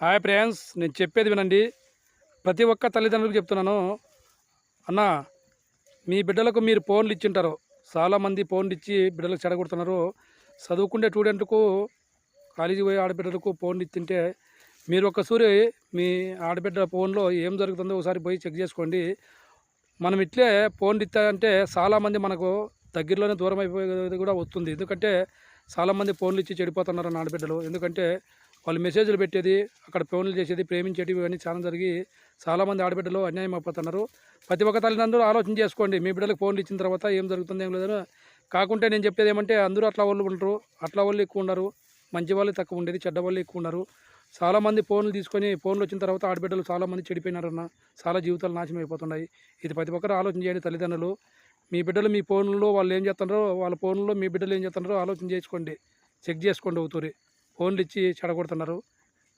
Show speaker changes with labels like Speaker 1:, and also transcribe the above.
Speaker 1: Hi friends, నేను చెప్పేది వినండి. ప్రతి ఒక్క తల్లిదండ్రులకు చెప్తున్నాను. అన్న, మీ బిడ్డలకు మీరు ఫోన్లు ఇచ్చింటారు. చాలామంది ఫోన్లు ఇచ్చి బిడ్డలకు చెడగొడుతున్నారు. చదువుకునే స్టూడెంట్కు, కాలేజీ పోయే ఆడబిడ్డలకు ఫోన్లు ఇచ్చింటే మీరు ఒక్కసారి మీ ఆడబిడ్డ ఫోన్లో ఏం జరుగుతుందో ఒకసారి పోయి చెక్ చేసుకోండి. మనం ఇట్లే ఫోన్లు ఇస్తాయంటే చాలామంది మనకు దగ్గరలోనే దూరం అయిపోయేది కూడా వస్తుంది. ఎందుకంటే చాలామంది ఫోన్లు ఇచ్చి చెడిపోతున్నారు నా ఆడబిడ్డలు. ఎందుకంటే వాళ్ళు మెసేజ్లు పెట్టేది, అక్కడ ఫోన్లు చేసేది, ప్రేమించేది ఇవన్నీ చాలా జరిగి చాలామంది ఆడబిడ్డలు అన్యాయం అయిపోతున్నారు. ప్రతి ఒక్క తల్లిదండ్రులు ఆలోచన చేసుకోండి. మీ బిడ్డలకు ఫోన్లు ఇచ్చిన తర్వాత ఏం జరుగుతుంది ఏం లేదని. కాకుంటే నేను చెప్పేది ఏమంటే, అందరూ అట్లా వాళ్ళు ఉంటారు, అట్లా వాళ్ళు ఎక్కువ ఉన్నారు, మంచి వాళ్ళు తక్కువ ఉండేది, చెడ్డ వాళ్ళు ఎక్కువ ఉన్నారు. చాలామంది ఫోన్లు తీసుకొని ఫోన్లు వచ్చిన తర్వాత ఆడబిడ్డలు చాలామంది చెడిపోయినారన్న, చాలా జీవితాలు నాశనం అయిపోతున్నాయి. ఇది ప్రతి ఒక్కరు ఆలోచన చేయండి తల్లిదండ్రులు. మీ బిడ్డలు మీ ఫోన్లో వాళ్ళు ఏం చేస్తున్నారో, వాళ్ళ ఫోన్లో మీ బిడ్డలు ఏం చేస్తున్నారో ఆలోచన చేసుకోండి, చెక్ చేసుకోండి. అవుతుంది ఫోన్లు ఇచ్చి చెడగొడుతున్నారు.